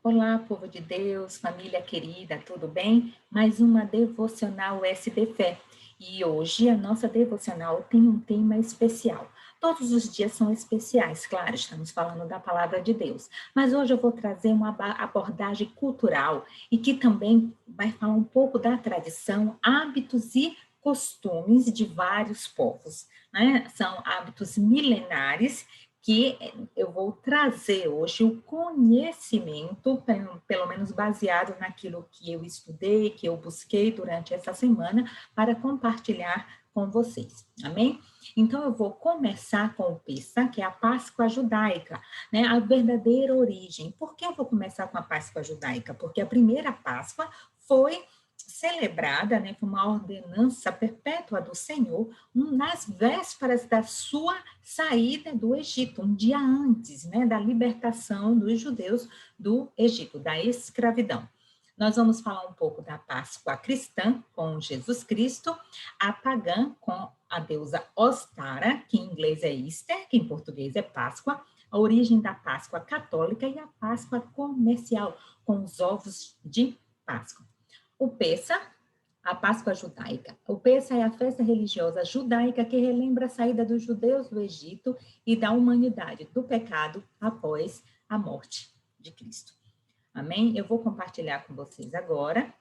Olá, povo de Deus, família querida, tudo bem? Mais uma devocional SB Fé. E hoje a nossa devocional tem um tema especial. Todos os dias são especiais, claro, estamos falando da palavra de Deus. Mas hoje eu vou trazer uma abordagem cultural e que também vai falar um pouco da tradição, hábitos e costumes de vários povos, né? São hábitos milenares que eu vou trazer hoje o conhecimento, pelo menos baseado naquilo que eu estudei, que eu busquei durante essa semana, para compartilhar com vocês, amém? Então, eu vou começar com o Pessa, que é a Páscoa judaica, né? A verdadeira origem. Por que eu vou começar com a Páscoa judaica? Porque a primeira Páscoa foi celebrada, né, com uma ordenança perpétua do Senhor, nas vésperas da sua saída do Egito, um dia antes, né, da libertação dos judeus do Egito, da escravidão. Nós vamos falar um pouco da Páscoa cristã, com Jesus Cristo, a pagã, com a deusa Ostara, que em inglês é Easter, que em português é Páscoa, a origem da Páscoa católica e a Páscoa comercial, com os ovos de Páscoa. O Pessa, a Páscoa judaica. O Pessa é a festa religiosa judaica que relembra a saída dos judeus do Egito e da humanidade do pecado após a morte de Cristo. Amém? Eu vou compartilhar com vocês agora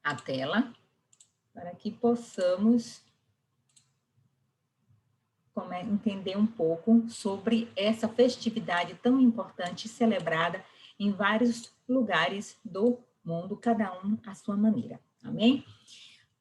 a tela para que possamos entender um pouco sobre essa festividade tão importante celebrada em vários lugares do mundo, cada um à sua maneira. Amém?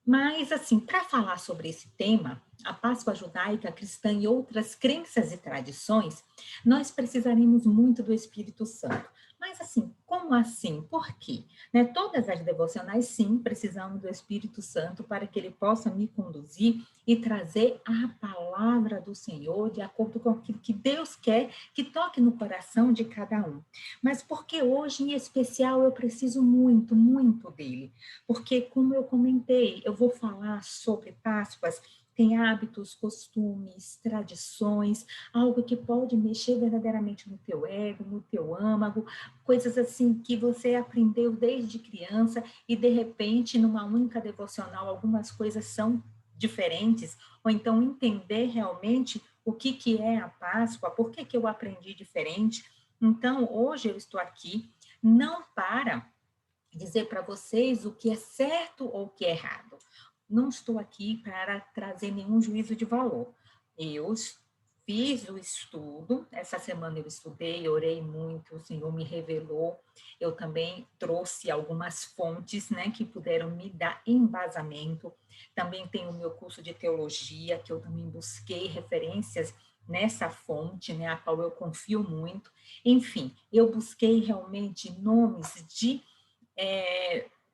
Mas, assim, para falar sobre esse tema, a Páscoa judaica, cristã e outras crenças e tradições, nós precisaremos muito do Espírito Santo. Mas, assim, como assim? Por quê? Né? Todas as devocionais, sim, precisamos do Espírito Santo para que ele possa me conduzir e trazer a palavra do Senhor de acordo com aquilo que Deus quer que toque no coração de cada um. Mas porque hoje, em especial, eu preciso muito, muito dele? Porque, como eu comentei, eu vou falar sobre Páscoas, tem hábitos, costumes, tradições, algo que pode mexer verdadeiramente no teu ego, no teu âmago, coisas assim que você aprendeu desde criança e, de repente, numa única devocional, algumas coisas são diferentes, ou então entender realmente o que é a Páscoa, por que eu aprendi diferente. Então, hoje eu estou aqui não para dizer para vocês o que é certo ou o que é errado. Não estou aqui para trazer nenhum juízo de valor. Eu fiz o estudo, essa semana eu estudei, orei muito, o Senhor me revelou. Eu também trouxe algumas fontes, né, que puderam me dar embasamento. Também tenho o meu curso de teologia, que eu também busquei referências nessa fonte, né, a qual eu confio muito. Enfim, eu busquei realmente nomes de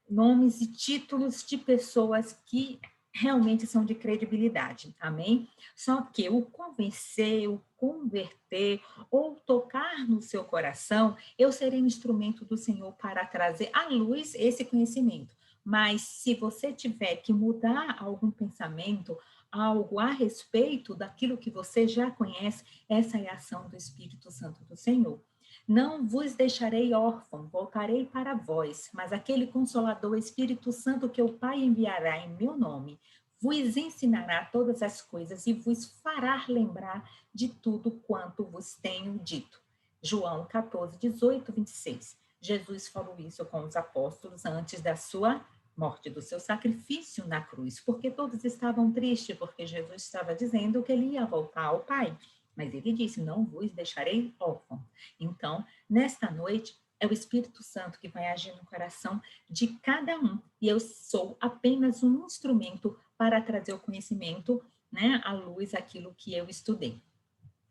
nomes e títulos de pessoas que realmente são de credibilidade, amém? Só que o convencer, o converter ou tocar no seu coração, eu serei um instrumento do Senhor para trazer à luz esse conhecimento. Mas se você tiver que mudar algum pensamento, algo a respeito daquilo que você já conhece, essa é a ação do Espírito Santo do Senhor. Não vos deixarei órfão, voltarei para vós, mas aquele Consolador, Espírito Santo, que o Pai enviará em meu nome, vos ensinará todas as coisas e vos fará lembrar de tudo quanto vos tenho dito. João 14, 18, 26. Jesus falou isso com os apóstolos antes da sua morte, do seu sacrifício na cruz, porque todos estavam tristes, porque Jesus estava dizendo que ele ia voltar ao Pai. Mas ele disse, não vos deixarei órfão. Então, nesta noite, é o Espírito Santo que vai agir no coração de cada um. E eu sou apenas um instrumento para trazer o conhecimento, né, à luz, aquilo que eu estudei.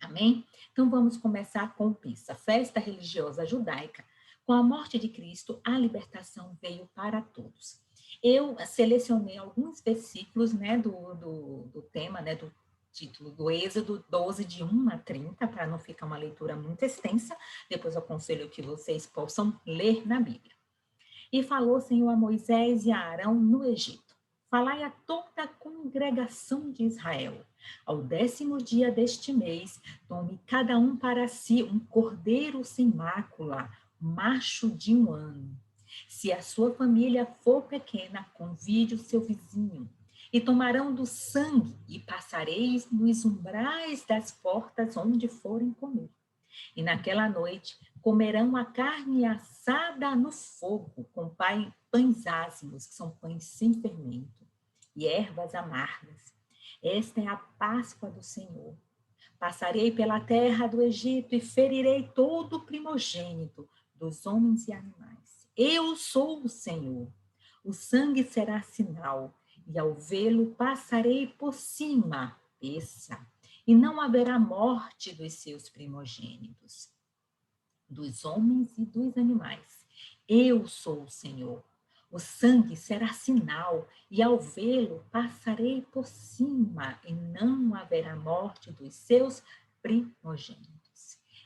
Amém? Então, vamos começar com o Pissa, festa religiosa judaica. Com a morte de Cristo, a libertação veio para todos. Eu selecionei alguns versículos, né, do tema, né, do título do Êxodo 12, de 1 a 30, para não ficar uma leitura muito extensa. Depois eu aconselho que vocês possam ler na Bíblia. E falou o Senhor a Moisés e a Arão no Egito. Falai a toda a congregação de Israel. Ao 10º dia deste mês, tome cada um para si um cordeiro sem mácula, macho de 1 ano. Se a sua família for pequena, convide o seu vizinho. E tomarão do sangue e passareis nos umbrais das portas onde forem comer. E naquela noite comerão a carne assada no fogo, com pães ázimos, que são pães sem fermento, e ervas amargas. Esta é a Páscoa do Senhor. Passarei pela terra do Egito e ferirei todo o primogênito dos homens e animais. Eu sou o Senhor. O sangue será sinal, e ao vê-lo passarei por cima, peça, e não haverá morte dos seus primogênitos, dos homens e dos animais. Eu sou o Senhor. O sangue será sinal, e ao vê-lo passarei por cima, e não haverá morte dos seus primogênitos.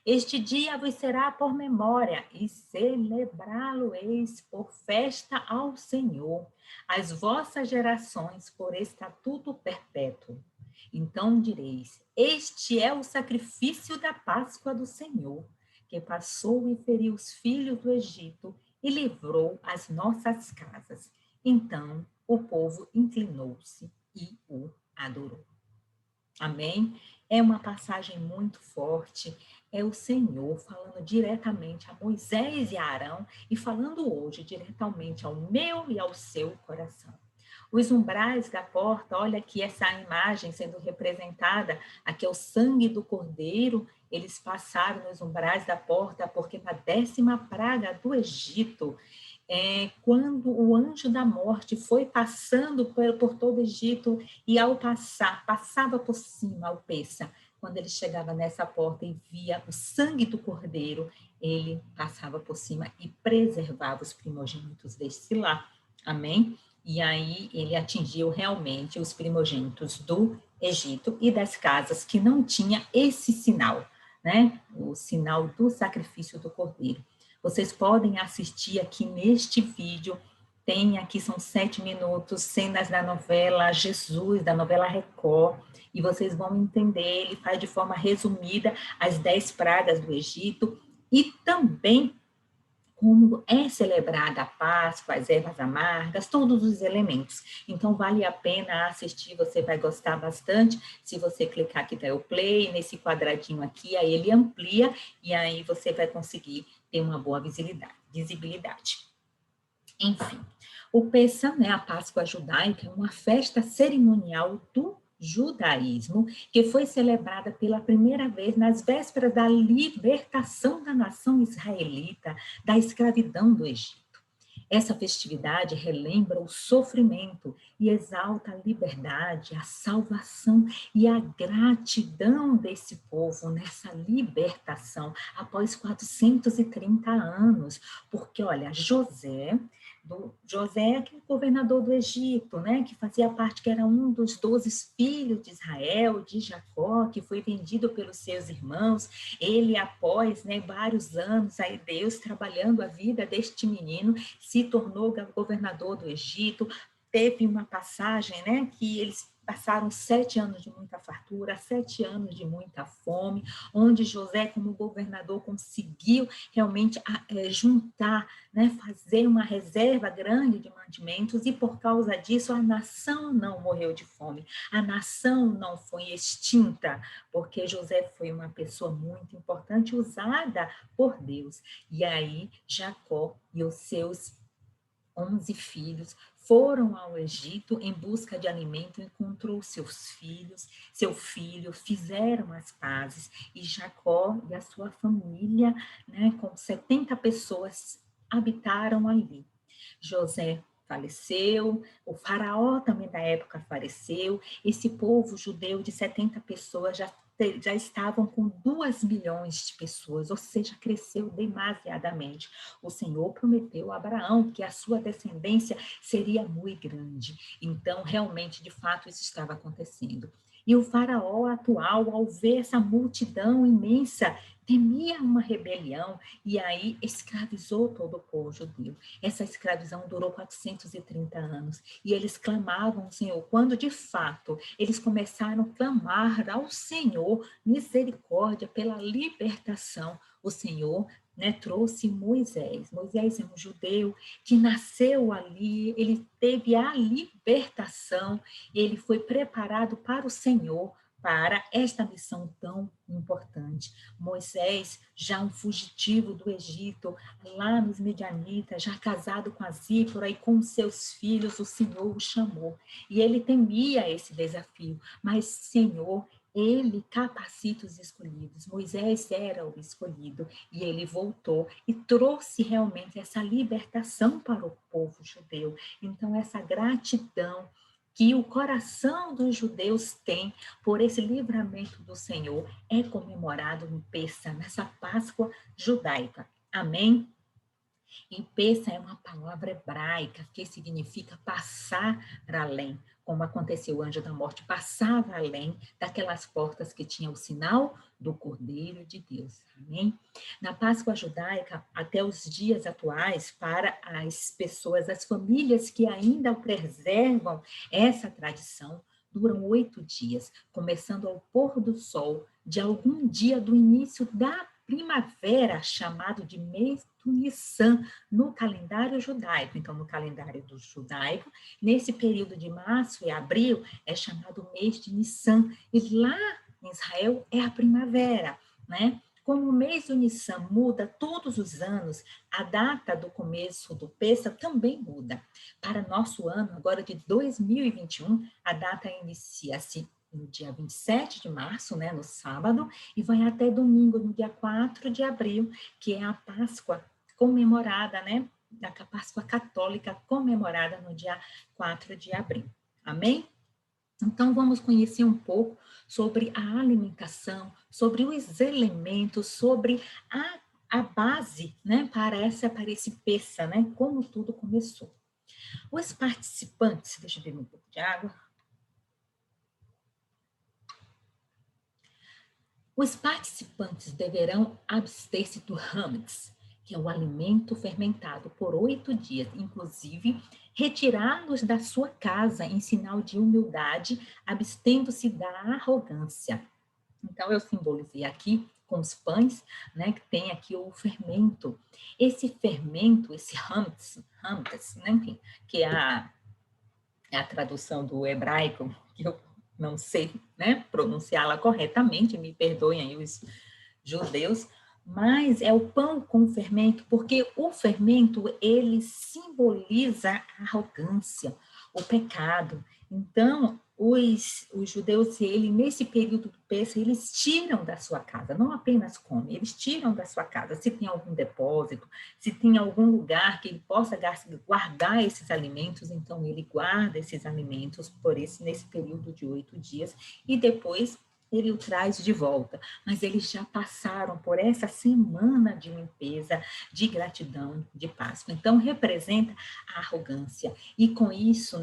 Este dia vos será por memória, e celebrá-lo-eis por festa ao Senhor, as vossas gerações por estatuto perpétuo. Então direis: este é o sacrifício da Páscoa do Senhor, que passou e feriu os filhos do Egito e livrou as nossas casas. Então o povo inclinou-se e o adorou. Amém? É uma passagem muito forte. É o Senhor falando diretamente a Moisés e a Arão e falando hoje diretamente ao meu e ao seu coração. Os umbrais da porta, olha aqui essa imagem sendo representada, aqui é o sangue do cordeiro, eles passaram nos umbrais da porta, porque na 10ª praga do Egito, quando o anjo da morte foi passando por todo o Egito, e ao passar, passava por cima o peça, quando ele chegava nessa porta e via o sangue do cordeiro, ele passava por cima e preservava os primogênitos deste lar. Amém? E aí ele atingiu realmente os primogênitos do Egito e das casas que não tinha esse sinal, né? O sinal do sacrifício do cordeiro. Vocês podem assistir aqui neste vídeo, tem aqui, são 7 minutos, cenas da novela Jesus, da novela Record, e vocês vão entender, ele faz de forma resumida as 10 pragas do Egito, e também como é celebrada a Páscoa, as ervas amargas, todos os elementos. Então, vale a pena assistir, você vai gostar bastante. Se você clicar aqui, tá o play, nesse quadradinho aqui, aí ele amplia, e aí você vai conseguir ter uma boa visibilidade. Enfim, o Pessah, né, a Páscoa judaica, é uma festa cerimonial do judaísmo, que foi celebrada pela primeira vez nas vésperas da libertação da nação israelita da escravidão do Egito. Essa festividade relembra o sofrimento e exalta a liberdade, a salvação e a gratidão desse povo nessa libertação após 430 anos. Porque, olha, José que é o governador do Egito, né, que fazia parte, que era um dos 12 filhos de Israel, de Jacó, que foi vendido pelos seus irmãos. Ele, após, né, vários anos, aí Deus trabalhando a vida deste menino, se tornou governador do Egito. Teve uma passagem, né, que eles passaram 7 anos de muita fartura, 7 anos de muita fome, onde José, como governador, conseguiu realmente juntar, né, fazer uma reserva grande de mantimentos, e por causa disso a nação não morreu de fome, a nação não foi extinta, porque José foi uma pessoa muito importante, usada por Deus. E aí Jacó e os seus 11 filhos foram ao Egito em busca de alimento, encontrou seu filho, fizeram as pazes, e Jacó e a sua família, né, com 70 pessoas, habitaram ali. José faleceu, o faraó também da época faleceu, esse povo judeu de 70 pessoas já estavam com 2 milhões de pessoas, ou seja, cresceu demasiadamente. O Senhor prometeu a Abraão que a sua descendência seria muito grande. Então, realmente, de fato, isso estava acontecendo. E o faraó atual, ao ver essa multidão imensa, temia uma rebelião, e aí escravizou todo o povo judeu. Essa escravidão durou 430 anos, e eles clamavam ao Senhor. Quando, de fato, eles começaram a clamar ao Senhor misericórdia pela libertação, o Senhor né, trouxe Moisés. Moisés é um judeu que nasceu ali, ele teve a libertação, ele foi preparado para o Senhor, para esta missão tão importante. Moisés, já um fugitivo do Egito, lá nos Midianitas, já casado com a Zípora e com seus filhos, o Senhor o chamou. E ele temia esse desafio, mas Senhor, ele capacita os escolhidos. Moisés era o escolhido e ele voltou e trouxe realmente essa libertação para o povo judeu. Então, essa gratidão que o coração dos judeus tem por esse livramento do Senhor é comemorado no Pêssah, nessa Páscoa judaica. Amém? E Pêssah é uma palavra hebraica que significa passar além. Como aconteceu, o anjo da morte passava além daquelas portas que tinham o sinal do Cordeiro de Deus. Amém? Na Páscoa judaica, até os dias atuais, para as pessoas, as famílias que ainda preservam essa tradição, duram 8 dias, começando ao pôr do sol de algum dia do início da primavera, chamado de mês do Nissan, no calendário judaico. Então, no calendário do judaico, nesse período de março e abril, é chamado mês de Nissan. E lá em Israel é a primavera, né? Como o mês do Nissan muda todos os anos, a data do começo do Pêssah também muda. Para nosso ano, agora de 2021, a data inicia-se no dia 27 de março, né, no sábado, e vai até domingo, no dia 4 de abril, que é a Páscoa comemorada, né, da Páscoa católica comemorada no dia 4 de abril. Amém? Então, vamos conhecer um pouco sobre a alimentação, sobre os elementos, sobre a base, né, para esse Pêssah, né, como tudo começou. Os participantes, deixa eu beber um pouco de água. Os participantes deverão abster-se do hametz, que é o alimento fermentado, por 8 dias, inclusive retirá-los da sua casa em sinal de humildade, abstendo-se da arrogância. Então, eu simbolizei aqui com os pães, né, que tem aqui o fermento. Esse fermento, esse hametz, né, enfim, que é a tradução do hebraico, que eu não sei, né, pronunciá-la corretamente, me perdoem aí os judeus, mas é o pão com fermento, porque o fermento, ele simboliza a arrogância, o pecado. Então, os judeus, ele, nesse período do Pêssah, eles tiram da sua casa, não apenas comem, eles tiram da sua casa, se tem algum depósito, se tem algum lugar que ele possa guardar esses alimentos, então ele guarda esses alimentos nesse período de 8 dias, e depois ele o traz de volta. Mas eles já passaram por essa semana de limpeza, de gratidão, de Páscoa. Então, representa a arrogância. E com isso,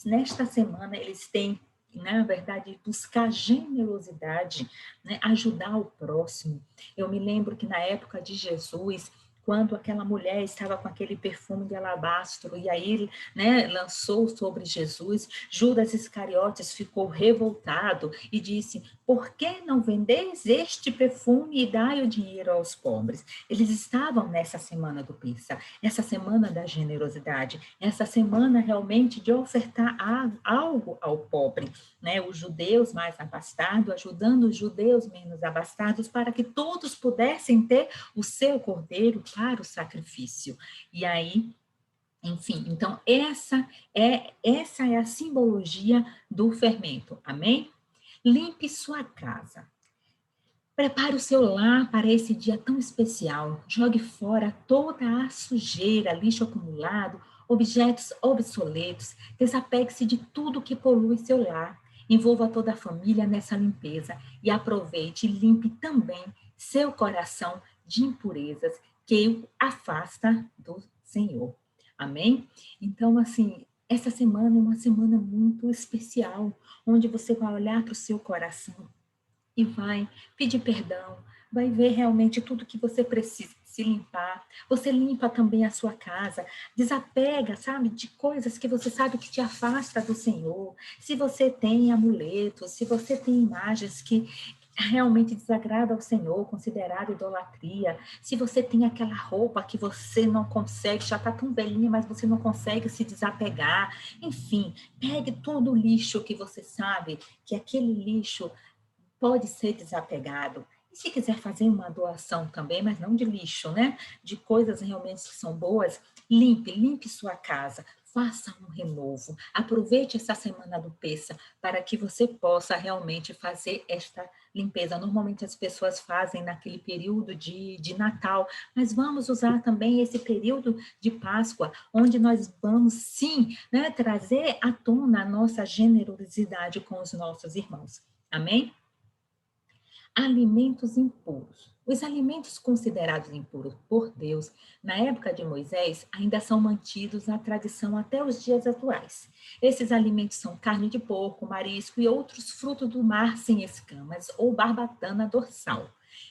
nesta semana, eles têm, na verdade, buscar generosidade, né? Ajudar o próximo. Eu me lembro que na época de Jesus, quando aquela mulher estava com aquele perfume de alabastro, e aí, né, lançou sobre Jesus, Judas Iscariotes ficou revoltado e disse: por que não vendeis este perfume e dai o dinheiro aos pobres? Eles estavam nessa semana do Pêssah, essa semana da generosidade, essa semana realmente de ofertar algo ao pobre, né? Os judeus mais abastados, ajudando os judeus menos abastados, para que todos pudessem ter o seu cordeiro para o sacrifício. E aí, enfim, então essa é a simbologia do fermento. Amém? Limpe sua casa. Prepare o seu lar para esse dia tão especial. Jogue fora toda a sujeira, lixo acumulado, objetos obsoletos. Desapegue-se de tudo que polui seu lar. Envolva toda a família nessa limpeza e aproveite e limpe também seu coração de impurezas que o afasta do Senhor. Amém? Então, assim, essa semana é uma semana muito especial, onde você vai olhar para o seu coração e vai pedir perdão, vai ver realmente tudo que você precisa se limpar. Você limpa também a sua casa, desapega, sabe, de coisas que você sabe que te afasta do Senhor. Se você tem amuletos, se você tem imagens que realmente desagrada ao Senhor, considerado idolatria, se você tem aquela roupa que você não consegue, já está tão velhinha, mas você não consegue se desapegar, enfim, pegue todo o lixo que você sabe que aquele lixo pode ser desapegado. E se quiser fazer uma doação também, mas não de lixo, né? De coisas realmente que são boas, limpe sua casa, faça um renovo. Aproveite essa semana do Peça para que você possa realmente fazer esta limpeza. Normalmente as pessoas fazem naquele período de Natal, mas vamos usar também esse período de Páscoa, onde nós vamos, sim, né, trazer à tona a nossa generosidade com os nossos irmãos. Amém? Alimentos impuros. Os alimentos considerados impuros por Deus, na época de Moisés, ainda são mantidos na tradição até os dias atuais. Esses alimentos são carne de porco, marisco e outros frutos do mar sem escamas ou barbatana dorsal.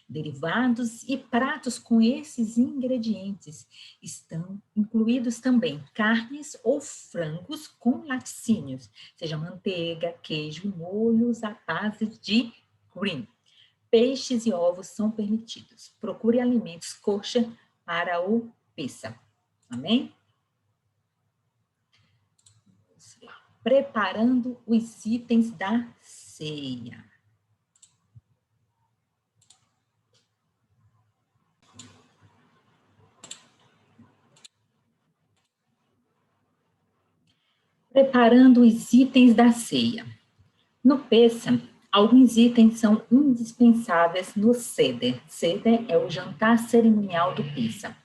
Derivados e pratos com esses ingredientes estão incluídos também carnes ou frangos com laticínios, seja manteiga, queijo e molhos à base de cream. Peixes e ovos são permitidos. Procure alimentos kosher para o peça. Amém? Preparando os itens da ceia. Preparando os itens da ceia. No Peça, alguns itens são indispensáveis no Seder. Seder é o jantar cerimonial do Peça.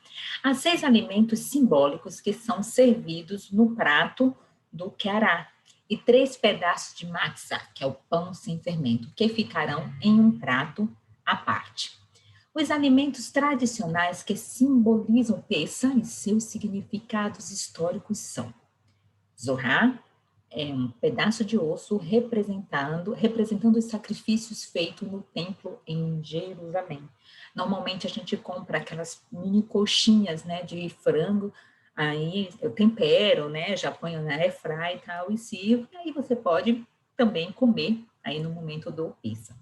Há 6 alimentos simbólicos que são servidos no prato do Querá e 3 pedaços de matzah, que é o pão sem fermento, que ficarão em um prato à parte. Os alimentos tradicionais que simbolizam Peça e seus significados históricos são Zohar, é um pedaço de osso representando os sacrifícios feitos no templo em Jerusalém. Normalmente a gente compra aquelas mini coxinhas, né, de frango, aí eu tempero, né, já ponho na airfry e tal, e sirvo, e aí você pode também comer aí no momento do pizza.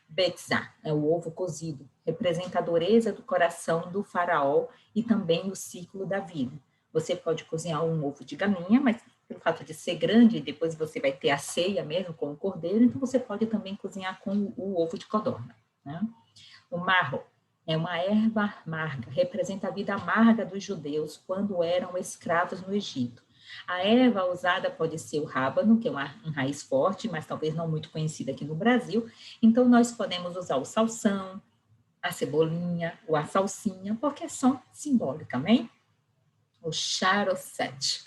Betzá, é o ovo cozido, representa a dureza do coração do faraó e também o ciclo da vida. Você pode cozinhar um ovo de galinha, mas pelo fato de ser grande, depois você vai ter a ceia mesmo com o cordeiro, então você pode também cozinhar com o ovo de codorna. Né? O marro é uma erva amarga, representa a vida amarga dos judeus quando eram escravos no Egito. A erva usada pode ser o rábano, que é uma raiz forte, mas talvez não muito conhecida aqui no Brasil. Então, nós podemos usar o salsão, a cebolinha ou a salsinha, porque são simbólicas, amém? O charosete,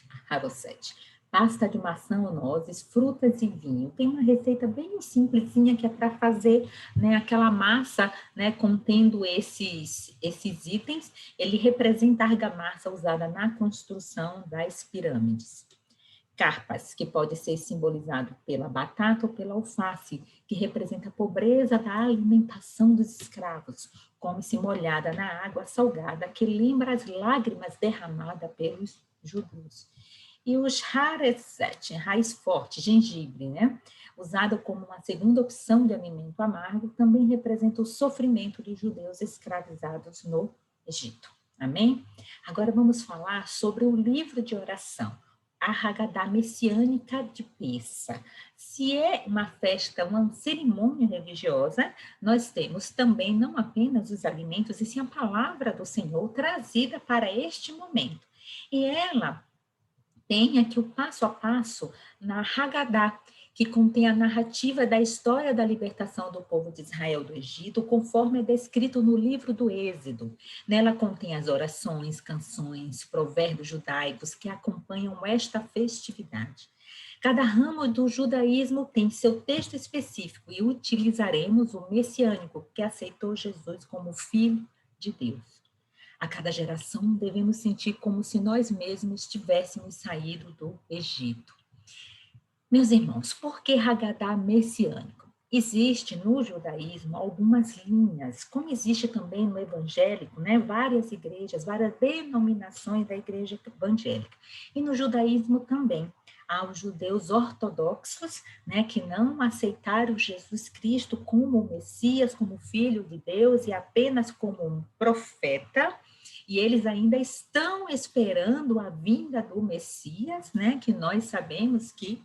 pasta de maçã ou nozes, frutas e vinho. Tem uma receita bem simplesinha que é para fazer, né, aquela massa, né, contendo esses itens. Ele representa a argamassa usada na construção das pirâmides. Carpas, que pode ser simbolizado pela batata ou pela alface, que representa a pobreza da alimentação dos escravos, come-se molhada na água salgada, que lembra as lágrimas derramadas pelos judeus. E os hareset, raiz forte, gengibre, né? Usado como uma segunda opção de alimento amargo, também representa o sofrimento dos judeus escravizados no Egito. Amém? Agora vamos falar sobre o livro de oração, a Haggadah messiânica de Peça. Se é uma festa, uma cerimônia religiosa, nós temos também não apenas os alimentos, e sim a palavra do Senhor trazida para este momento. E ela tem aqui o passo a passo na Haggadah, que contém a narrativa da história da libertação do povo de Israel do Egito, conforme é descrito no livro do Êxodo. Nela contém as orações, canções, provérbios judaicos que acompanham esta festividade. Cada ramo do judaísmo tem seu texto específico e utilizaremos o messiânico, que aceitou Jesus como filho de Deus. A cada geração devemos sentir como se nós mesmos tivéssemos saído do Egito. Meus irmãos, por que Haggadah messiânico? Existe no judaísmo algumas linhas, como existe também no evangélico, né? Várias igrejas, várias denominações da igreja evangélica. E no judaísmo também. aos judeus ortodoxos, né, que não aceitaram Jesus Cristo como Messias, como Filho de Deus e apenas como um profeta, e eles ainda estão esperando a vinda do Messias, né, que nós sabemos que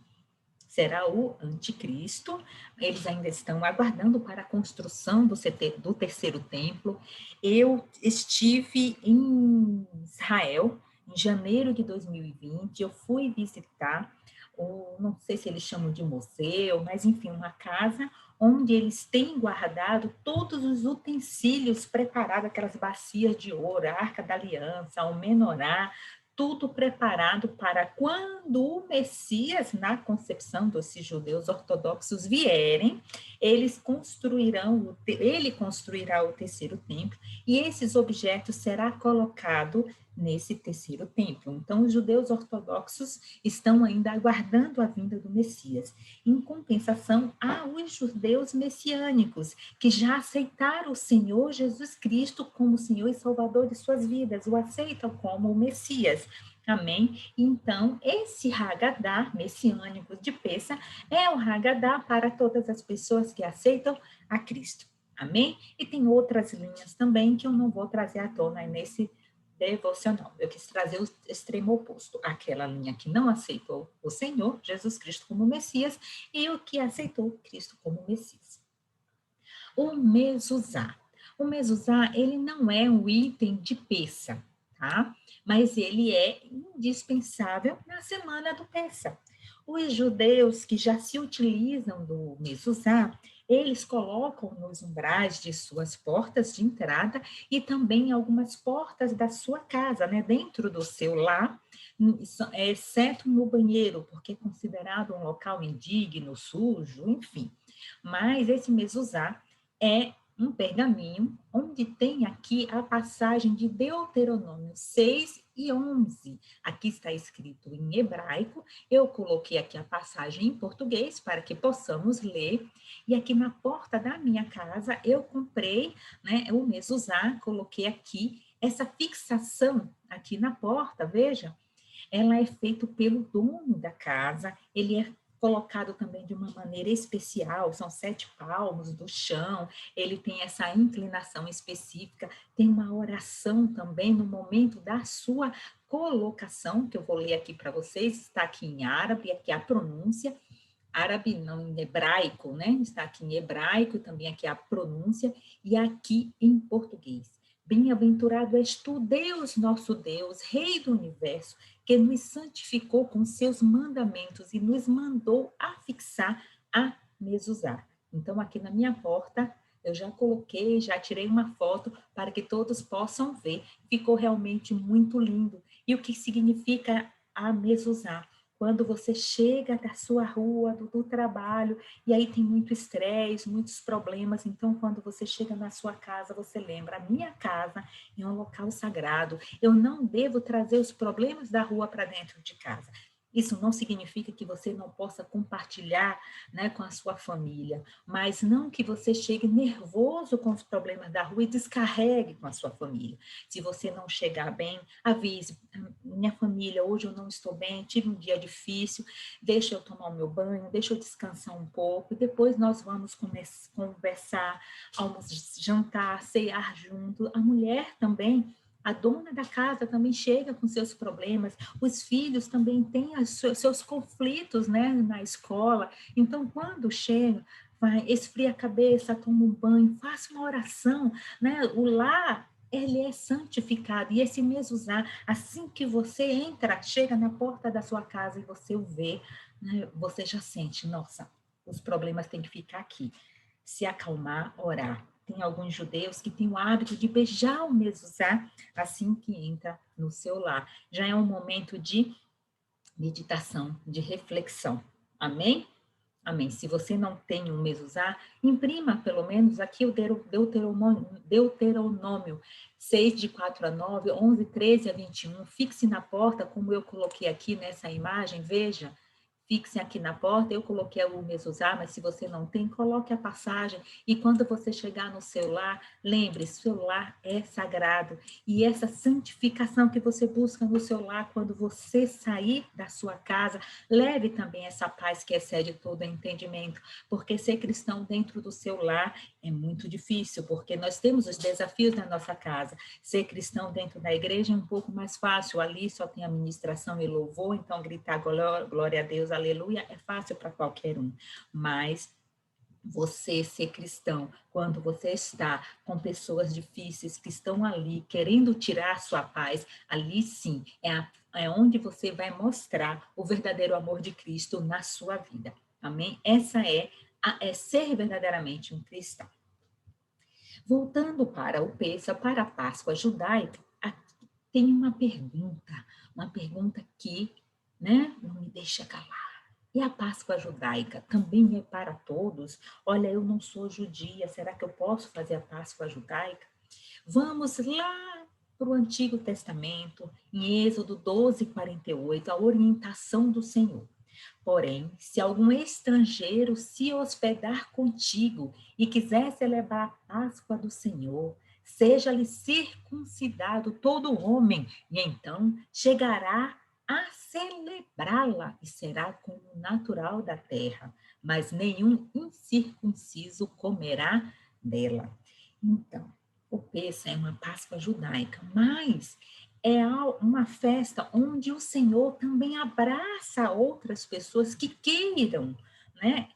será o anticristo. Eles ainda estão aguardando para a construção do terceiro templo. Eu estive em Israel em janeiro de 2020, eu fui visitar, não sei se eles chamam de museu, mas enfim, uma casa onde eles têm guardado todos os utensílios preparados, aquelas bacias de ouro, a Arca da Aliança, o menorá, tudo preparado para quando o Messias, na concepção desses judeus ortodoxos, vierem, ele construirá o terceiro templo, e esses objetos será colocado nesse terceiro templo. Então, os judeus ortodoxos estão ainda aguardando a vinda do Messias. Em compensação, há os judeus messiânicos, que já aceitaram o Senhor Jesus Cristo como Senhor e Salvador de suas vidas, o aceitam como o Messias. Amém? Então, esse Haggadah messiânico de Pessa é o Haggadah para todas as pessoas que aceitam a Cristo. Amém? E tem outras linhas também que eu não vou trazer à tona nesse devocional. Eu quis trazer o extremo oposto, aquela linha que não aceitou o Senhor, Jesus Cristo, como Messias, e o que aceitou Cristo como Messias. O mezuzá. O mezuzá, ele não é um item de peça, tá? Mas ele é indispensável na semana do Pessa. Os judeus que já se utilizam do mezuzá, eles colocam nos umbrais de suas portas de entrada e também algumas portas da sua casa, né, dentro do seu lar, exceto no banheiro, porque é considerado um local indigno, sujo, enfim. Mas esse mezuzá é um pergaminho onde tem aqui a passagem de Deuteronômio 6 e 11. Aqui está escrito em hebraico, eu coloquei aqui a passagem em português para que possamos ler, e aqui na porta da minha casa eu comprei, né, o mezuzá, coloquei aqui essa fixação aqui na porta, veja, ela é feita pelo dono da casa, ele é colocado também de uma maneira especial, são 7 palmos do chão, ele tem essa inclinação específica, tem uma oração também no momento da sua colocação, que eu vou ler aqui para vocês, está aqui em árabe, aqui a pronúncia, árabe não em hebraico, né? Está aqui em hebraico, também aqui a pronúncia, e aqui em português. Bem-aventurado és tu, Deus, nosso Deus, Rei do Universo, que nos santificou com seus mandamentos e nos mandou afixar a mezuzá. Então, aqui na minha porta, eu já coloquei, já tirei uma foto para que todos possam ver. Ficou realmente muito lindo. E o que significa a mezuzá? Quando você chega da sua rua, do trabalho, e aí tem muito estresse, muitos problemas, então quando você chega na sua casa, você lembra, a minha casa é um local sagrado, eu não devo trazer os problemas da rua para dentro de casa. Isso não significa que você não possa compartilhar, né, com a sua família, mas não que você chegue nervoso com os problemas da rua e descarregue com a sua família. Se você não chegar bem, avise, minha família, hoje eu não estou bem, tive um dia difícil, deixa eu tomar o meu banho, deixa eu descansar um pouco, depois nós vamos conversar, jantar, cear junto. A mulher também, a dona da casa também chega com seus problemas, os filhos também têm seus conflitos, né, na escola. Então, quando chega, vai, esfria a cabeça, toma um banho, faça uma oração, né? O lar, ele é santificado, e esse mezuzá, assim que você entra, chega na porta da sua casa e você o vê, né, você já sente, nossa, os problemas têm que ficar aqui. Se acalmar, orar. Tem alguns judeus que têm o hábito de beijar o mezuzá assim que entra no seu lar. Já é um momento de meditação, de reflexão. Amém? Amém. Se você não tem um mezuzá, imprima pelo menos aqui o Deuteronômio 6, de 4 a 9, 11, 13 a 21. Fixe na porta, como eu coloquei aqui nessa imagem, veja. fixem aqui na porta. Eu coloquei o mezuzá, mas se você não tem, coloque a passagem. E quando você chegar no seu lar, lembre, seu lar é sagrado. E essa santificação que você busca no seu lar, quando você sair da sua casa, leve também essa paz que excede todo entendimento. Porque ser cristão dentro do seu lar é muito difícil, porque nós temos os desafios na nossa casa. Ser cristão dentro da igreja é um pouco mais fácil. Ali só tem a ministração e louvor, então gritar glória a Deus, aleluia, é fácil para qualquer um. Mas você ser cristão, quando você está com pessoas difíceis que estão ali querendo tirar sua paz, ali sim é onde você vai mostrar o verdadeiro amor de Cristo na sua vida. Amém? Essa é ser verdadeiramente um cristão. Voltando para o Pêssego, para a Páscoa judaica, aqui tem uma pergunta que, né, não me deixa calar. E a Páscoa judaica também é para todos? Olha, eu não sou judia, será que eu posso fazer a Páscoa judaica? Vamos lá para o Antigo Testamento, em Êxodo 12:48, a orientação do Senhor. Porém, se algum estrangeiro se hospedar contigo e quiser celebrar a Páscoa do Senhor, seja-lhe circuncidado todo homem, e então chegará a celebrá-la e será como natural da terra, mas nenhum incircunciso comerá dela. Então, o Pêssego é uma Páscoa judaica, mas é uma festa onde o Senhor também abraça outras pessoas que queiram, né,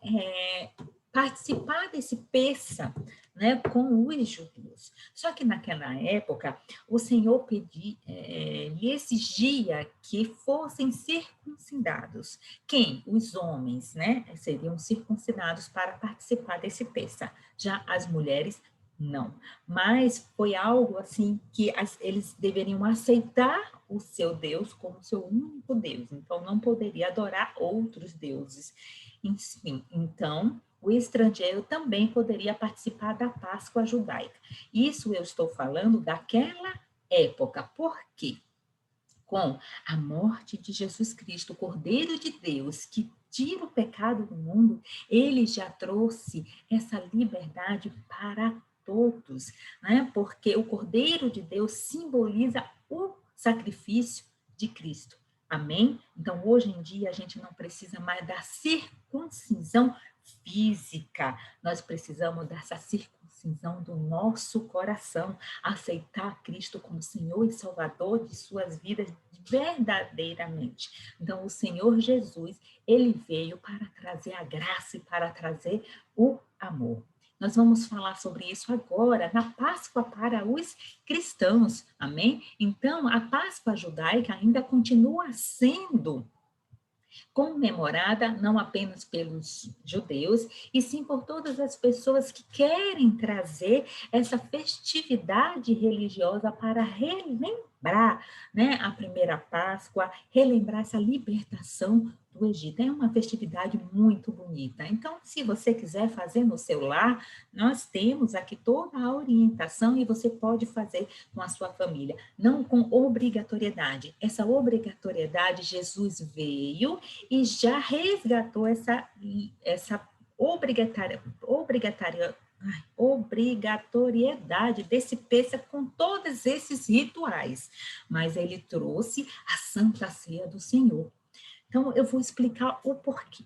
participar desse Pêssego, né, com os judeus. Só que naquela época, o Senhor lhe exigia que fossem circuncidados. Quem? Os homens, né, seriam circuncidados para participar desse Pêssego. Já as mulheres, não. Mas foi algo assim que eles deveriam aceitar o seu Deus como seu único Deus. Então, não poderia adorar outros deuses. Enfim, então, o estrangeiro também poderia participar da Páscoa judaica. Isso eu estou falando daquela época. Por quê? Com a morte de Jesus Cristo, o Cordeiro de Deus, que tira o pecado do mundo, ele já trouxe essa liberdade para todos, né? Porque o Cordeiro de Deus simboliza o sacrifício de Cristo. Amém? Então, hoje em dia, a gente não precisa mais da circuncisão física, nós precisamos dessa circuncisão do nosso coração, aceitar Cristo como Senhor e Salvador de suas vidas verdadeiramente. Então, o Senhor Jesus, ele veio para trazer a graça e para trazer o amor. Nós vamos falar sobre isso agora, na Páscoa para os cristãos, amém? Então, a Páscoa judaica ainda continua sendo comemorada não apenas pelos judeus, e sim por todas as pessoas que querem trazer essa festividade religiosa para relembrar, né, a primeira Páscoa, relembrar essa libertação do Egito. É uma festividade muito bonita. Então, se você quiser fazer no seu lar, nós temos aqui toda a orientação e você pode fazer com a sua família, não com obrigatoriedade. Essa obrigatoriedade, Jesus veio e já resgatou essa obrigatoriedade desse Pêssego com todos esses rituais, mas ele trouxe a Santa Ceia do Senhor. Então, eu vou explicar o porquê.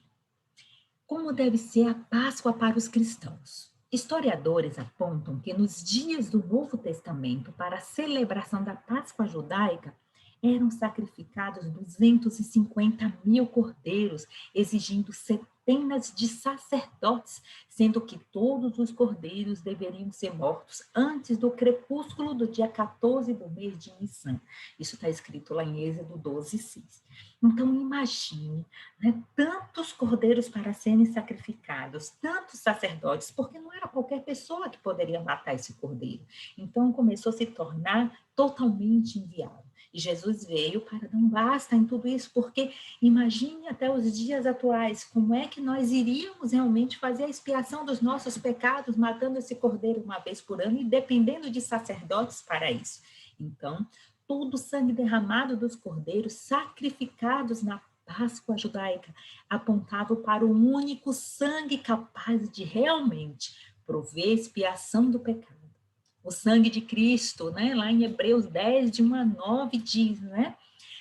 Como deve ser a Páscoa para os cristãos? Historiadores apontam que nos dias do Novo Testamento, para a celebração da Páscoa judaica, eram sacrificados 250 mil cordeiros, exigindo centenas de sacerdotes, sendo que todos os cordeiros deveriam ser mortos antes do crepúsculo do dia 14 do mês de Nissan. Isso está escrito lá em Êxodo 12:6. Então, imagine, né, tantos cordeiros para serem sacrificados, tantos sacerdotes, porque não era qualquer pessoa que poderia matar esse cordeiro. Então, começou a se tornar totalmente inviável. E Jesus veio para dar um basta em tudo isso, porque imagine até os dias atuais, como é que nós iríamos realmente fazer a expiação dos nossos pecados, matando esse cordeiro uma vez por ano e dependendo de sacerdotes para isso. Então, todo o sangue derramado dos cordeiros sacrificados na Páscoa judaica apontava para o único sangue capaz de realmente prover expiação do pecado. O sangue de Cristo, né? Lá em Hebreus 10, de 1 a 9, diz, né?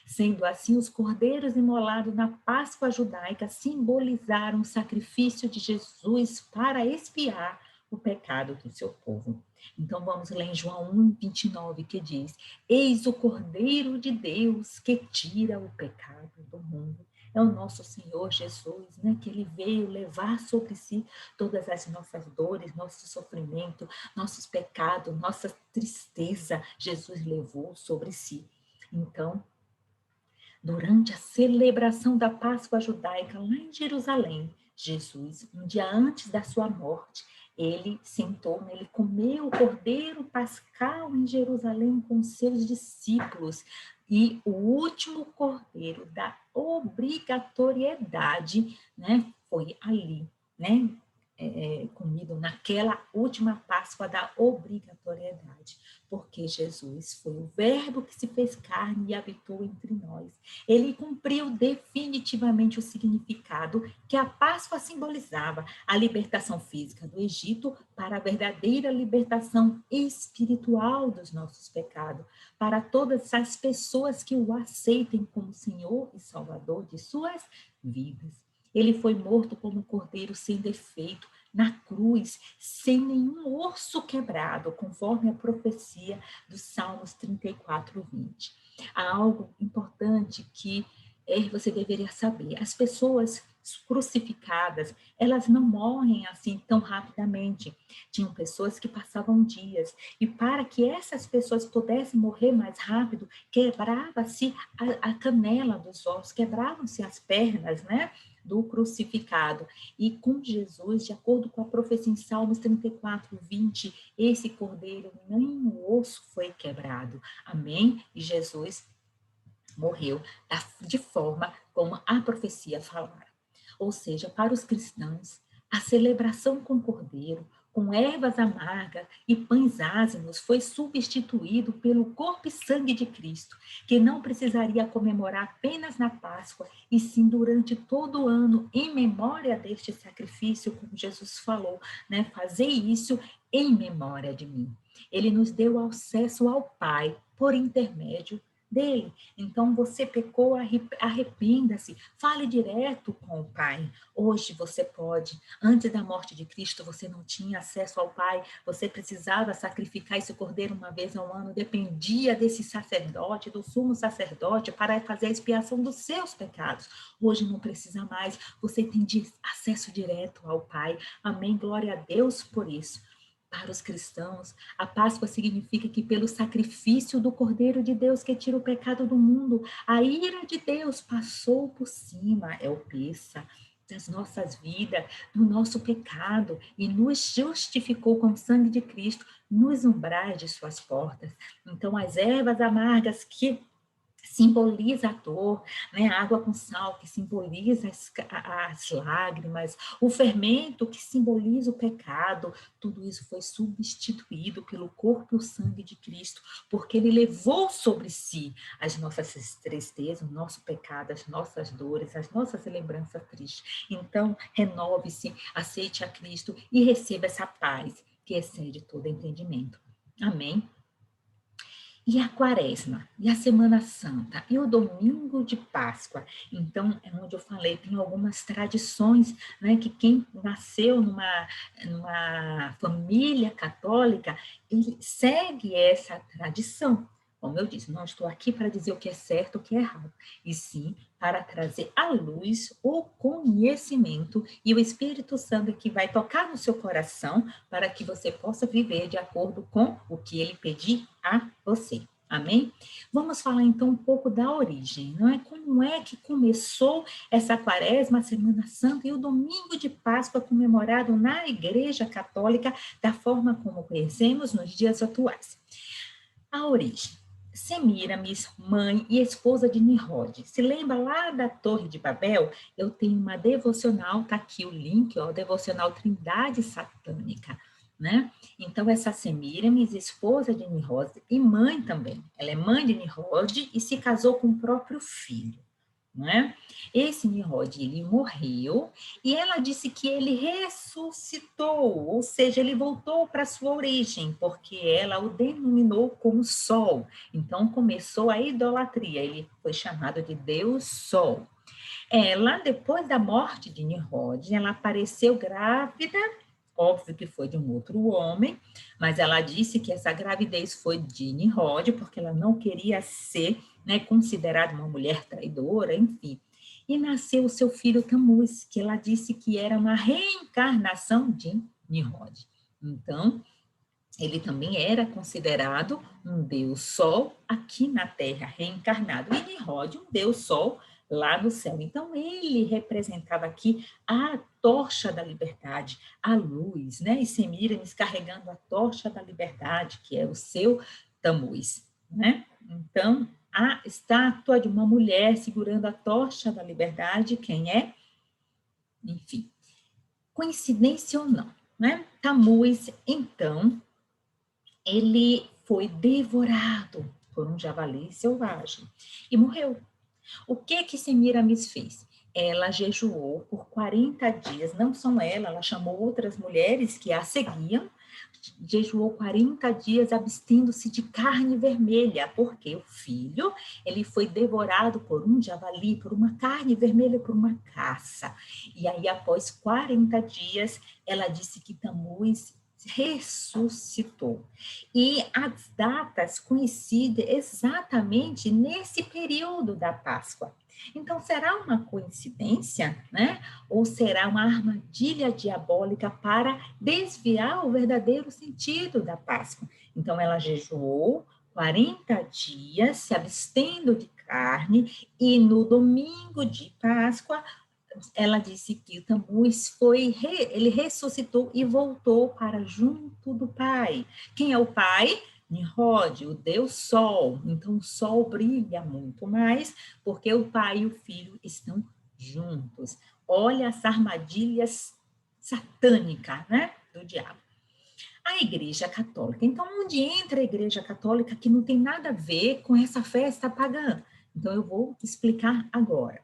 Sendo assim, os cordeiros imolados na Páscoa judaica simbolizaram o sacrifício de Jesus para expiar o pecado do seu povo. Então, vamos ler em João 1, 29, que diz: Eis o Cordeiro de Deus que tira o pecado do mundo. É o nosso Senhor Jesus, né? Que ele veio levar sobre si todas as nossas dores, nosso sofrimento, nossos pecados, nossa tristeza. Jesus levou sobre si. Então, durante a celebração da Páscoa judaica lá em Jerusalém, Jesus, um dia antes da sua morte, ele sentou, ele comeu o cordeiro pascal em Jerusalém com seus discípulos. E o último cordeiro da obrigatoriedade, né, foi ali, né, comido naquela última Páscoa da obrigatoriedade, porque Jesus foi o verbo que se fez carne e habitou entre nós. Ele cumpriu definitivamente o significado que a Páscoa simbolizava, a libertação física do Egito para a verdadeira libertação espiritual dos nossos pecados, para todas as pessoas que o aceitem como Senhor e Salvador de suas vidas. Ele foi morto como um cordeiro sem defeito, na cruz, sem nenhum osso quebrado, conforme a profecia dos Salmos 34, 20. Há algo importante que você deveria saber. As pessoas crucificadas, elas não morrem assim tão rapidamente. Tinham pessoas que passavam dias, e para que essas pessoas pudessem morrer mais rápido, quebrava-se a canela dos ossos, quebravam-se as pernas, né, do crucificado. E com Jesus, de acordo com a profecia em Salmos 34, 20, esse cordeiro, nem o osso foi quebrado. Amém? E Jesus morreu de forma como a profecia falara. Ou seja, para os cristãos, a celebração com cordeiro, com ervas amargas e pães ázimos, foi substituído pelo corpo e sangue de Cristo, que não precisaria comemorar apenas na Páscoa, e sim durante todo o ano, em memória deste sacrifício, como Jesus falou, né? Fazer isso em memória de mim. Ele nos deu acesso ao Pai por intermédio dele. Então, você pecou, arrependa-se, fale direto com o Pai. Hoje você pode. Antes da morte de Cristo, você não tinha acesso ao Pai, você precisava sacrificar esse cordeiro uma vez ao ano, dependia desse sacerdote, do sumo sacerdote, para fazer a expiação dos seus pecados. Hoje não precisa mais, você tem acesso direto ao Pai. Amém? Glória a Deus por isso. Para os cristãos, a Páscoa significa que pelo sacrifício do Cordeiro de Deus que tira o pecado do mundo, a ira de Deus passou por cima, é o peça das nossas vidas, do nosso pecado, e nos justificou com o sangue de Cristo nos umbrais de suas portas. Então, as ervas amargas que simboliza a dor, né? A água com sal, que simboliza as lágrimas, o fermento, que simboliza o pecado, tudo isso foi substituído pelo corpo e o sangue de Cristo, porque ele levou sobre si as nossas tristezas, o nosso pecado, as nossas dores, as nossas lembranças tristes. Então, renove-se, aceite a Cristo e receba essa paz que excede todo entendimento. Amém? E a Quaresma, e a Semana Santa, e o Domingo de Páscoa. Então, é onde eu falei, tem algumas tradições, né, que quem nasceu numa família católica, ele segue essa tradição. Como eu disse, não estou aqui para dizer o que é certo, o que é errado, e sim para trazer à luz o conhecimento, e o Espírito Santo que vai tocar no seu coração para que você possa viver de acordo com o que ele pedir a você. Amém? Vamos falar então um pouco da origem, não é? Como é que começou essa Quaresma, a Semana Santa e o Domingo de Páscoa comemorado na Igreja Católica da forma como conhecemos nos dias atuais. A origem. Semíramis, mãe e esposa de Nimrod. Se lembra lá da Torre de Babel? Eu tenho uma devocional, tá aqui o link, ó, devocional Trindade Satânica, né? Então, essa Semíramis, esposa de Nimrod e mãe também. Ela é mãe de Nimrod e se casou com o próprio filho, né? Esse Nimrod, ele morreu e ela disse que ele ressuscitou, ou seja, ele voltou para sua origem, porque ela o denominou como Sol. Então começou a idolatria, ele foi chamado de Deus Sol. Ela, depois da morte de Nimrod, ela apareceu grávida, óbvio que foi de um outro homem, mas ela disse que essa gravidez foi de Nimrod, porque ela não queria ser, né, considerada uma mulher traidora, enfim. E nasceu o seu filho Tamuz, que ela disse que era uma reencarnação de Nimrod. Então, ele também era considerado um deus sol aqui na Terra, reencarnado. E Nimrod, um deus sol lá no céu. Então, ele representava aqui a tocha da liberdade, a luz, né? E Semíramis carregando a tocha da liberdade, que é o seu Tamuz, né? Então, a estátua de uma mulher segurando a tocha da liberdade, quem é? Enfim, coincidência ou não, né? Tamuz, então, ele foi devorado por um javali selvagem e morreu. O que Semiramis fez? Ela jejuou por 40 dias, não só ela chamou outras mulheres que a seguiam, jejuou 40 dias abstendo-se de carne vermelha, porque o filho, ele foi devorado por um javali, por uma carne vermelha, por uma caça. E aí, após 40 dias, ela disse que Tamuz ressuscitou. E as datas coincidem exatamente nesse período da Páscoa. Então, será uma coincidência, né? Ou será uma armadilha diabólica para desviar o verdadeiro sentido da Páscoa? Então, ela jejuou 40 dias, se abstendo de carne, e no domingo de Páscoa, ela disse que o Tamuz ele ressuscitou e voltou para junto do Pai. Quem é o Pai? Nimrod, o Deus Sol. Então, o Sol brilha muito mais, porque o Pai e o Filho estão juntos. Olha as armadilhas satânicas, né, do diabo. A Igreja Católica. Então, onde entra a Igreja Católica que não tem nada a ver com essa festa pagã? Então, eu vou explicar agora.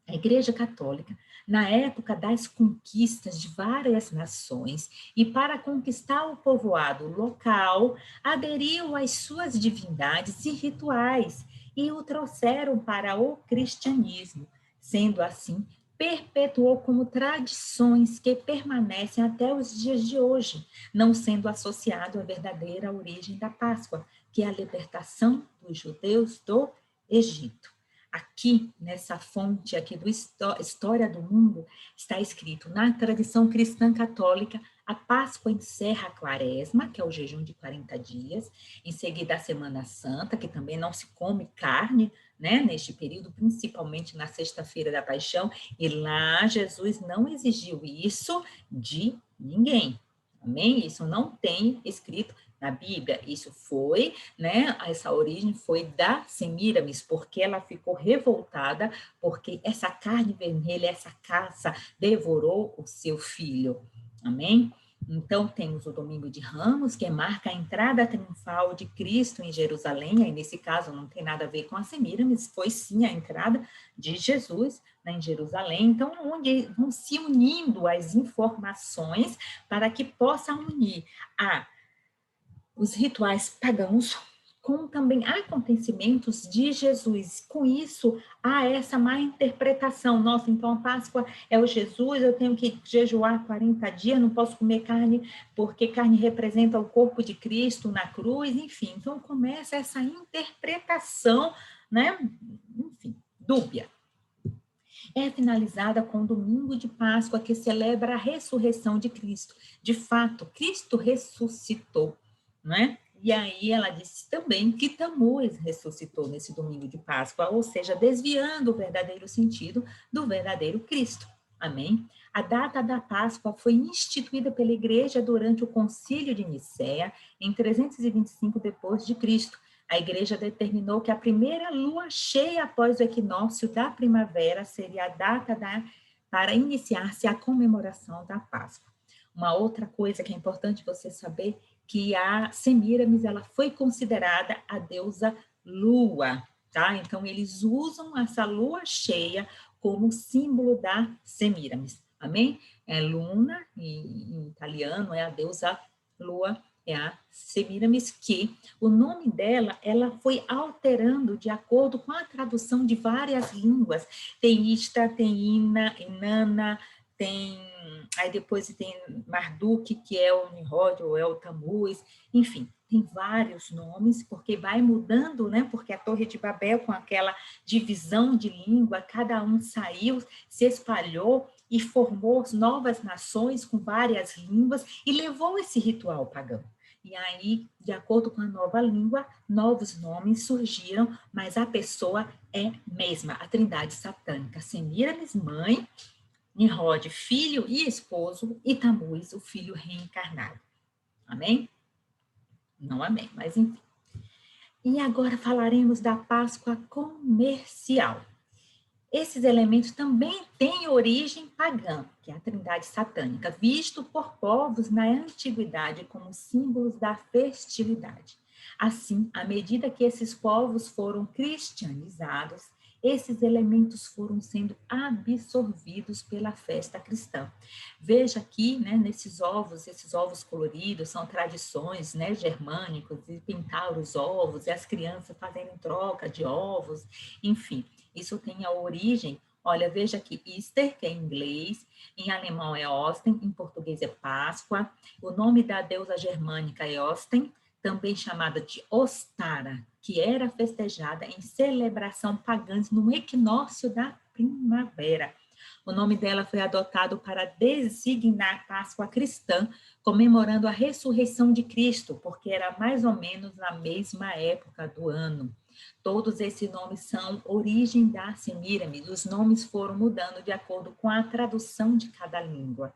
A Igreja Católica, na época das conquistas de várias nações, e para conquistar o povoado local, aderiu às suas divindades e rituais e o trouxeram para o cristianismo. Sendo assim, perpetuou como tradições que permanecem até os dias de hoje, não sendo associado à verdadeira origem da Páscoa, que é a libertação dos judeus do Egito. Aqui, nessa fonte aqui do História do Mundo, está escrito, na tradição cristã católica, a Páscoa encerra a Quaresma, que é o jejum de 40 dias, em seguida a Semana Santa, que também não se come carne, né, neste período, principalmente na Sexta-feira da Paixão, e lá Jesus não exigiu isso de ninguém. Amém? Isso não tem escrito na Bíblia. Isso foi, né, essa origem foi da Semíramis, porque ela ficou revoltada, porque essa carne vermelha, essa caça, devorou o seu filho. Amém? Então, temos o Domingo de Ramos, que marca a entrada triunfal de Cristo em Jerusalém, aí nesse caso não tem nada a ver com a Semíramis, foi sim a entrada de Jesus, né, em Jerusalém. Então, onde vão se unindo as informações para que possa unir os rituais pagãos com também acontecimentos de Jesus. Com isso, há essa má interpretação. Nossa, então a Páscoa é o Jesus, eu tenho que jejuar 40 dias, não posso comer carne, porque carne representa o corpo de Cristo na cruz, enfim. Então começa essa interpretação, né? Enfim, dúbia. É finalizada com o domingo de Páscoa, que celebra a ressurreição de Cristo. De fato, Cristo ressuscitou, não é? E aí ela disse também que Tamuz ressuscitou nesse domingo de Páscoa, ou seja, desviando o verdadeiro sentido do verdadeiro Cristo. Amém? A data da Páscoa foi instituída pela Igreja durante o Concílio de Nicéia, em 325 depois de Cristo. A Igreja determinou que a primeira lua cheia após o equinócio da primavera seria a data para iniciar-se a comemoração da Páscoa. Uma outra coisa que é importante você saber, que a Semíramis ela foi considerada a deusa lua, tá? Então, eles usam essa lua cheia como símbolo da Semíramis, amém? É Luna, em italiano, é a deusa lua, é a Semíramis, que o nome dela, ela foi alterando de acordo com a tradução de várias línguas. Tem Ista, tem Ina, Inanna, tem... Aí depois tem Marduk, que é o Nimrod, ou é o Tamuz, enfim, tem vários nomes, porque vai mudando, né? Porque a Torre de Babel, com aquela divisão de língua, cada um saiu, se espalhou e formou novas nações com várias línguas e levou esse ritual pagão. E aí, de acordo com a nova língua, novos nomes surgiram, mas a pessoa é mesma, a trindade satânica. Semíramis, mãe, Nimrod, filho e esposo, e Tamuz, o filho reencarnado. Amém? Não amém, mas enfim. E agora falaremos da Páscoa comercial. Esses elementos também têm origem pagã, que é a trindade satânica, visto por povos na antiguidade como símbolos da festividade. Assim, à medida que esses povos foram cristianizados, esses elementos foram sendo absorvidos pela festa cristã. Veja aqui, né, nesses ovos, esses ovos coloridos, são tradições, né, germânicas, de pintar os ovos, e as crianças fazendo troca de ovos, enfim. Isso tem a origem, olha, veja aqui, Easter, que é em inglês, em alemão é Osten, em português é Páscoa, o nome da deusa germânica é Osten, também chamada de Ostara, que era festejada em celebração pagã no equinócio da primavera. O nome dela foi adotado para designar Páscoa cristã, comemorando a ressurreição de Cristo, porque era mais ou menos na mesma época do ano. Todos esses nomes são origem da Semíramis. Os nomes foram mudando de acordo com a tradução de cada língua.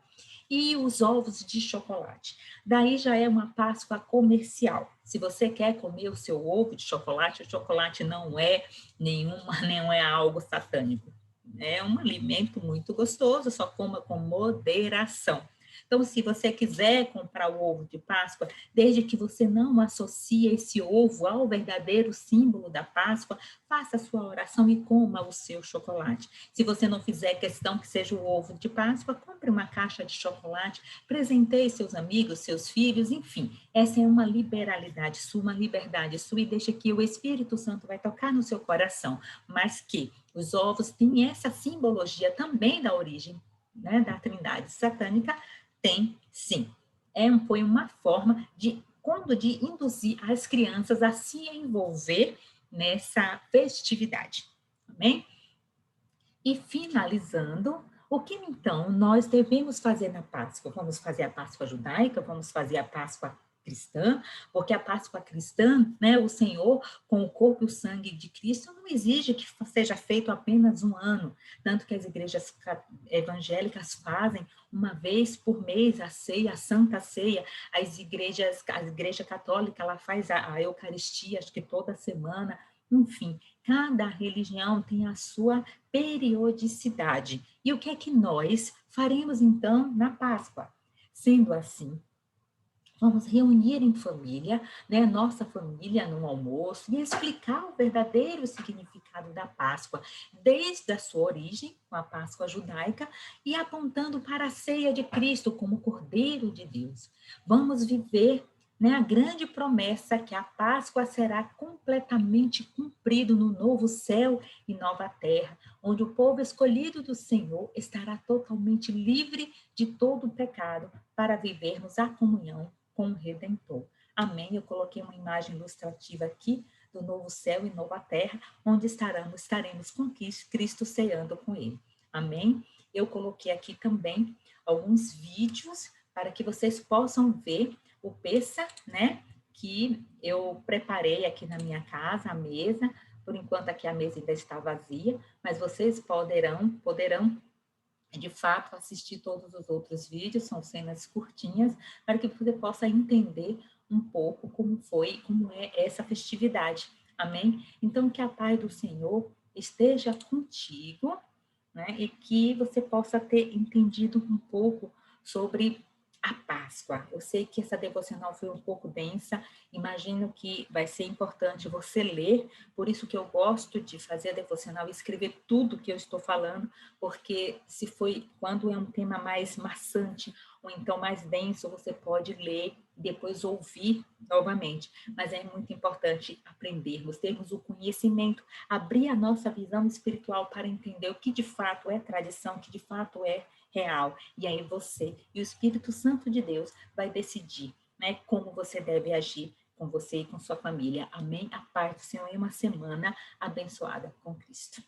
E os ovos de chocolate. Daí já é uma Páscoa comercial. Se você quer comer o seu ovo de chocolate, o chocolate não é não é algo satânico. É um alimento muito gostoso, só coma com moderação. Então, se você quiser comprar o ovo de Páscoa, desde que você não associe esse ovo ao verdadeiro símbolo da Páscoa, faça a sua oração e coma o seu chocolate. Se você não fizer questão que seja o ovo de Páscoa, compre uma caixa de chocolate, presenteie seus amigos, seus filhos, enfim. Essa é uma liberalidade sua, uma liberdade sua, e deixa que o Espírito Santo vai tocar no seu coração, mas que os ovos têm essa simbologia também da origem, né, da trindade satânica. Tem, sim. Foi uma forma de induzir as crianças a se envolver nessa festividade. Amém? E finalizando, o que então nós devemos fazer na Páscoa? Vamos fazer a Páscoa judaica? Vamos fazer a Páscoa cristã? Porque a Páscoa cristã, né, o Senhor, com o corpo e o sangue de Cristo, não exige que seja feito apenas um ano, tanto que as igrejas evangélicas fazem uma vez por mês a ceia, a Santa Ceia. A igreja católica, ela faz a Eucaristia, acho que toda semana. Enfim, cada religião tem a sua periodicidade. E o que é que nós faremos então na Páscoa? Sendo assim, vamos reunir em família, né, nossa família no almoço, e explicar o verdadeiro significado da Páscoa, desde a sua origem, com a Páscoa judaica, e apontando para a ceia de Cristo como Cordeiro de Deus. Vamos viver, né, a grande promessa que a Páscoa será completamente cumprido no novo céu e nova terra, onde o povo escolhido do Senhor estará totalmente livre de todo o pecado para vivermos a comunhão com o Redentor. Amém? Eu coloquei uma imagem ilustrativa aqui do novo céu e nova terra, onde estaremos com Cristo ceando com ele. Amém? Eu coloquei aqui também alguns vídeos para que vocês possam ver o peça, né, que eu preparei aqui na minha casa, a mesa. Por enquanto aqui a mesa ainda está vazia, mas vocês poderão de fato assistir todos os outros vídeos, são cenas curtinhas, para que você possa entender um pouco como é essa festividade. Amém? Então, que a paz do Senhor esteja contigo, né? E que você possa ter entendido um pouco sobre a Páscoa. Eu sei que essa devocional foi um pouco densa, imagino que vai ser importante você ler, por isso que eu gosto de fazer a devocional e escrever tudo que eu estou falando, porque se foi quando é um tema mais maçante ou então mais denso, você pode ler e depois ouvir novamente. Mas é muito importante aprendermos, termos o conhecimento, abrir a nossa visão espiritual para entender o que de fato é tradição, o que de fato é real. E aí você e o Espírito Santo de Deus vai decidir, né, como você deve agir com você e com sua família. Amém? A paz do Senhor e uma semana abençoada com Cristo.